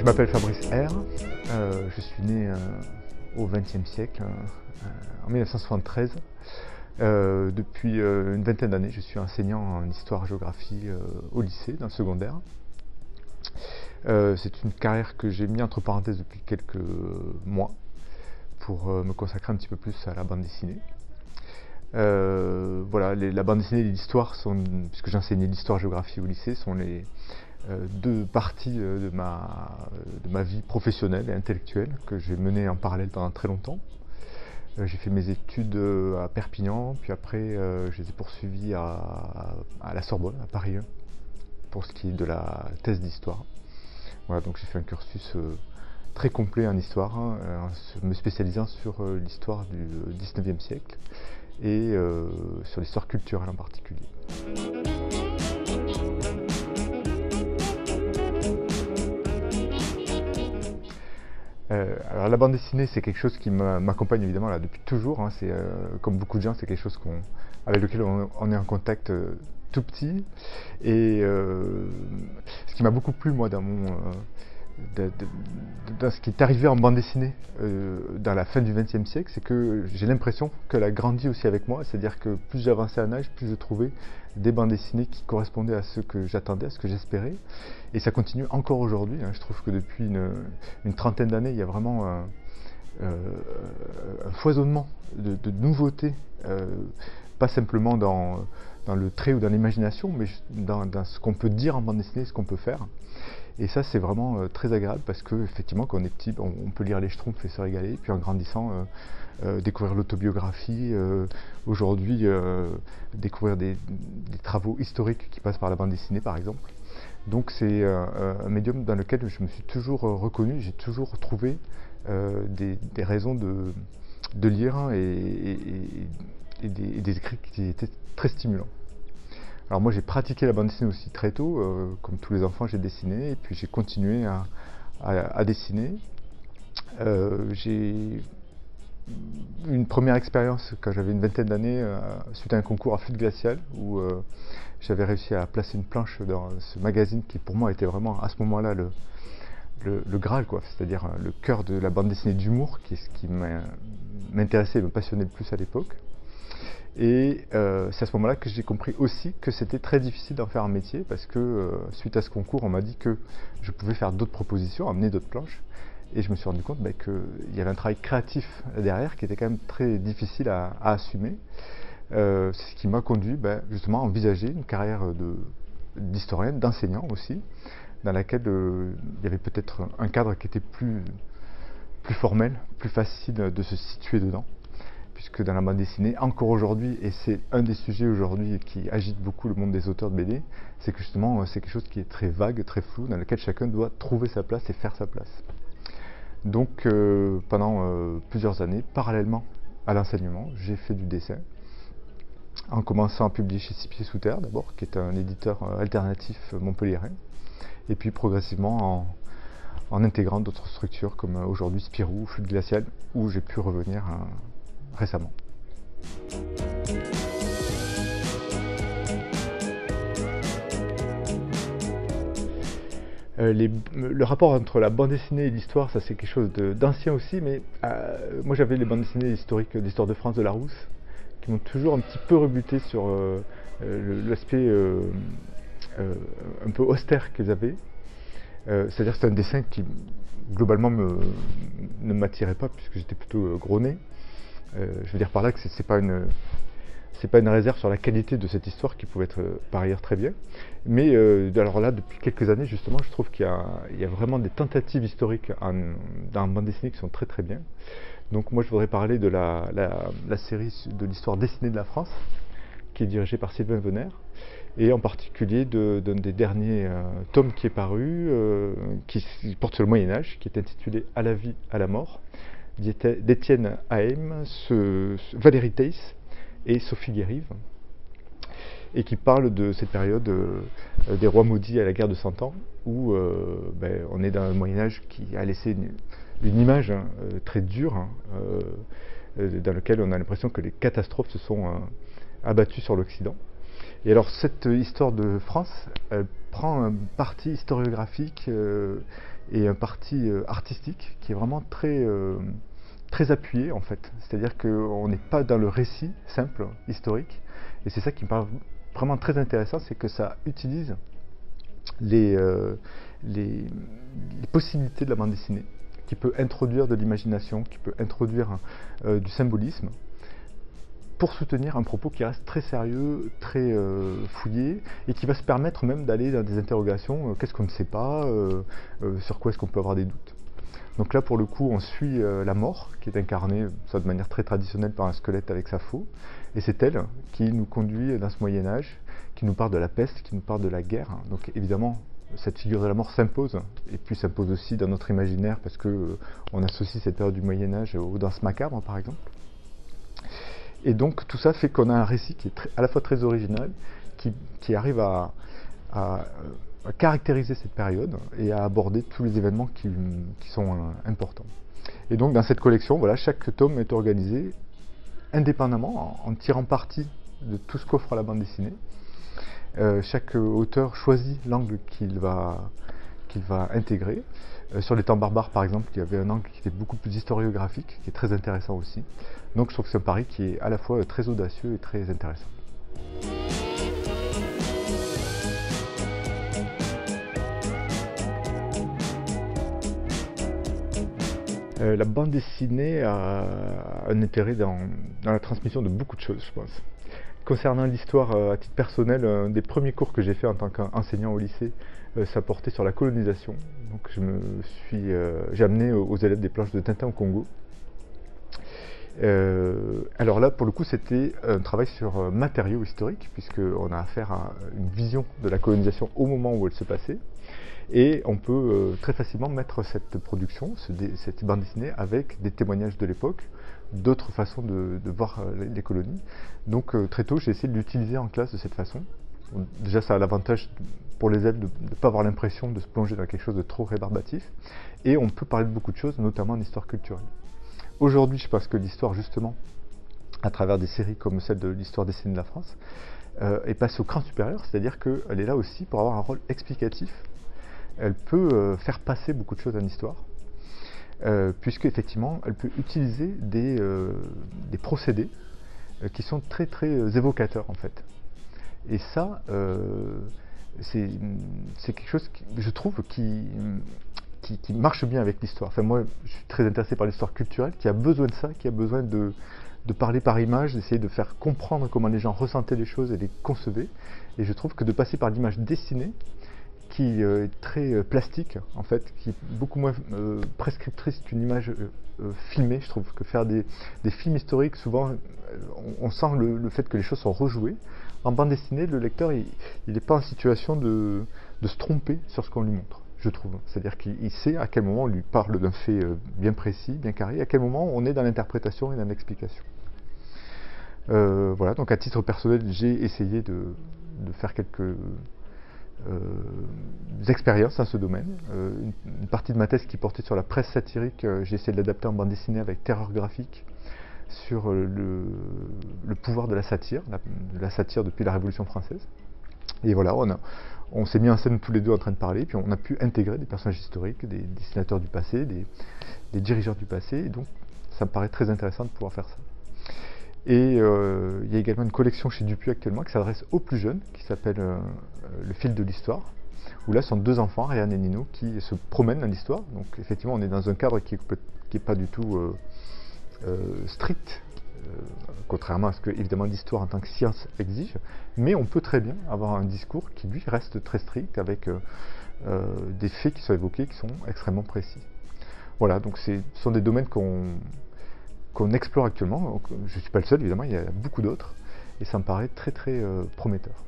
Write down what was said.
m'appelle Fabrice R. Je suis né au XXe siècle, en 1973. Depuis une vingtaine d'années, je suis enseignant en histoire-géographie au lycée, dans le secondaire. C'est une carrière que j'ai mis entre parenthèses depuis quelques mois pour me consacrer un petit peu plus à la bande dessinée. Voilà, la bande dessinée et l'histoire, puisque j'enseignais l'histoire-géographie au lycée, sont les deux parties de ma vie professionnelle et intellectuelle que j'ai menée en parallèle pendant très longtemps. J'ai fait mes études à Perpignan, puis après je les ai poursuivies à la Sorbonne, à Paris 1, pour ce qui est de la thèse d'histoire. Voilà, donc j'ai fait un cursus très complet en histoire, en me spécialisant sur l'histoire du XIXe siècle et sur l'histoire culturelle en particulier. Alors la bande dessinée, c'est quelque chose qui m'accompagne évidemment là, depuis toujours, hein. C'est comme beaucoup de gens, c'est quelque chose avec lequel on est en contact tout petit. Et ce qui m'a beaucoup plu moi dans ce qui est arrivé en bande dessinée dans la fin du XXe siècle, c'est que j'ai l'impression qu'elle a grandi aussi avec moi, c'est-à-dire que plus j'avançais en âge, plus je trouvais des bandes dessinées qui correspondaient à ce que j'attendais, à ce que j'espérais. Et ça continue encore aujourd'hui, hein. Je trouve que depuis une trentaine d'années, il y a vraiment un foisonnement de nouveautés, pas simplement dans le trait ou dans l'imagination, mais dans ce qu'on peut dire en bande dessinée, ce qu'on peut faire. Et ça, c'est vraiment très agréable parce que, effectivement, quand on est petit, on peut lire les Schtroumpfs et se régaler, puis en grandissant, découvrir l'autobiographie, aujourd'hui, découvrir des travaux historiques qui passent par la bande dessinée, par exemple. Donc, c'est un médium dans lequel je me suis toujours reconnu, j'ai toujours trouvé des raisons de lire, hein, et des écrits qui étaient très stimulants. Alors moi j'ai pratiqué la bande dessinée aussi très tôt, comme tous les enfants j'ai dessiné, et puis j'ai continué à dessiner. J'ai eu une première expérience quand j'avais une vingtaine d'années, suite à un concours à flûte glaciale, où j'avais réussi à placer une planche dans ce magazine qui pour moi était vraiment à ce moment-là le Graal, quoi, c'est-à-dire le cœur de la bande dessinée d'humour, qui est ce qui m'intéressait et me passionnait le plus à l'époque. Et c'est à ce moment-là que j'ai compris aussi que c'était très difficile d'en faire un métier, parce que suite à ce concours, on m'a dit que je pouvais faire d'autres propositions, amener d'autres planches, et je me suis rendu compte qu'il y avait un travail créatif derrière qui était quand même très difficile à assumer. C'est ce qui m'a conduit justement à envisager une carrière d'historien, d'enseignant aussi, dans laquelle il y avait peut-être un cadre qui était plus formel, plus facile de se situer dedans. Puisque dans la bande dessinée, encore aujourd'hui, et c'est un des sujets aujourd'hui qui agite beaucoup le monde des auteurs de BD, c'est que justement c'est quelque chose qui est très vague, très flou, dans lequel chacun doit trouver sa place et faire sa place. Donc pendant plusieurs années, parallèlement à l'enseignement, j'ai fait du dessin, en commençant à publier chez Six Pieds Sous Terre d'abord, qui est un éditeur alternatif montpelliérain, et puis progressivement en intégrant d'autres structures comme aujourd'hui Spirou, Flûte Glaciale, où j'ai pu revenir récemment. Le rapport entre la bande dessinée et l'histoire, ça c'est quelque chose d'ancien aussi, mais moi j'avais les bandes dessinées historiques d'Histoire de France de Larousse, qui m'ont toujours un petit peu rebuté sur l'aspect un peu austère qu'ils avaient. C'est-à-dire que c'est un dessin qui globalement ne m'attirait pas, puisque j'étais plutôt gros nez. Je veux dire par là que c'est pas une réserve sur la qualité de cette histoire, qui pouvait être par ailleurs très bien. Mais alors là, depuis quelques années, justement, je trouve qu'il y a vraiment des tentatives historiques dans la bande dessinée qui sont très très bien. Donc moi, je voudrais parler de la série de l'histoire dessinée de la France, qui est dirigée par Sylvain Venère, et en particulier d'un des derniers tomes qui est paru, qui porte sur le Moyen-Âge, qui est intitulé À la vie, à la mort, d'Étienne Haim, Valérie Theiss et Sophie Guérive, et qui parle de cette période des rois maudits à la guerre de 100 ans, où on est dans un Moyen-Âge qui a laissé une image très dure, dans laquelle on a l'impression que les catastrophes se sont abattues sur l'Occident. Et alors cette histoire de France, elle prend un parti historiographique et un parti artistique qui est vraiment très appuyé en fait. C'est-à-dire qu'on n'est pas dans le récit simple, historique, et c'est ça qui me paraît vraiment très intéressant, c'est que ça utilise les possibilités de la bande dessinée, qui peut introduire de l'imagination, qui peut introduire du symbolisme, pour soutenir un propos qui reste très sérieux, très fouillé, et qui va se permettre même d'aller dans des interrogations, qu'est-ce qu'on ne sait pas, sur quoi est-ce qu'on peut avoir des doutes. Donc là, pour le coup, on suit la mort, qui est incarnée, ça de manière très traditionnelle, par un squelette avec sa faux, et c'est elle qui nous conduit dans ce Moyen-Âge, qui nous parle de la peste, qui nous parle de la guerre. Donc évidemment, cette figure de la mort s'impose, et puis s'impose aussi dans notre imaginaire, parce que on associe cette période du Moyen-Âge aux danses macabres, par exemple. Et donc tout ça fait qu'on a un récit qui est à la fois très original, qui arrive à caractériser cette période et à aborder tous les événements qui sont importants. Et donc dans cette collection, voilà, chaque tome est organisé indépendamment, en tirant parti de tout ce qu'offre la bande dessinée. Chaque auteur choisit l'angle qu'il va intégrer. Sur les temps barbares, par exemple, il y avait un angle qui était beaucoup plus historiographique, qui est très intéressant aussi. Donc je trouve que c'est un pari qui est à la fois très audacieux et très intéressant. La bande dessinée a un intérêt dans la transmission de beaucoup de choses, je pense. Concernant l'histoire, à titre personnel, un des premiers cours que j'ai fait en tant qu'enseignant au lycée, ça portait sur la colonisation. Donc j'ai amené aux élèves des planches de Tintin au Congo. Alors là, pour le coup, c'était un travail sur matériaux historiques, puisqu'on a affaire à une vision de la colonisation au moment où elle se passait. Et on peut très facilement mettre cette production, cette bande dessinée, avec des témoignages de l'époque, d'autres façons de voir les colonies. Donc très tôt, j'ai essayé de l'utiliser en classe de cette façon. Bon, déjà, ça a l'avantage pour les élèves de ne pas avoir l'impression de se plonger dans quelque chose de trop rébarbatif. Et on peut parler de beaucoup de choses, notamment en histoire culturelle. Aujourd'hui, je pense que l'histoire, justement, à travers des séries comme celle de l'histoire des scènes de la France, est passée au cran supérieur, c'est-à-dire qu'elle est là aussi pour avoir un rôle explicatif. Elle peut faire passer beaucoup de choses en histoire, puisque effectivement, elle peut utiliser des procédés qui sont très évocateurs en fait. Et ça, c'est quelque chose, je trouve, qui marche bien avec l'histoire. Enfin, moi, je suis très intéressé par l'histoire culturelle, qui a besoin de ça, qui a besoin de parler par image, d'essayer de faire comprendre comment les gens ressentaient les choses et les concevaient. Et je trouve que de passer par l'image dessinée, qui est très plastique, en fait, qui est beaucoup moins prescriptrice qu'une image filmée, je trouve, que faire des films historiques, souvent, on sent le fait que les choses sont rejouées. En bande dessinée, le lecteur, il n'est pas en situation de se tromper sur ce qu'on lui montre, je trouve. C'est-à-dire qu'il sait à quel moment on lui parle d'un fait bien précis, bien carré, à quel moment on est dans l'interprétation et dans l'explication. Voilà, donc à titre personnel, j'ai essayé de faire quelques expériences dans ce domaine. Une partie de ma thèse qui portait sur la presse satirique, j'ai essayé de l'adapter en bande dessinée avec Terreur graphique, sur le pouvoir de la satire depuis la Révolution française. Et voilà, on s'est mis en scène tous les deux en train de parler, puis on a pu intégrer des personnages historiques, des dessinateurs du passé, des dirigeants du passé, et donc ça me paraît très intéressant de pouvoir faire ça. Et il y a également une collection chez Dupuis actuellement qui s'adresse aux plus jeunes, qui s'appelle Le fil de l'histoire, où là ce sont deux enfants, Ryan et Nino, qui se promènent dans l'histoire. Donc effectivement on est dans un cadre qui est pas du tout strict, contrairement à ce que évidemment l'histoire en tant que science exige, mais on peut très bien avoir un discours qui lui reste très strict, avec des faits qui sont évoqués qui sont extrêmement précis. Voilà, donc ce sont des domaines qu'on explore actuellement. Je ne suis pas le seul, évidemment, il y a beaucoup d'autres, et ça me paraît très prometteur.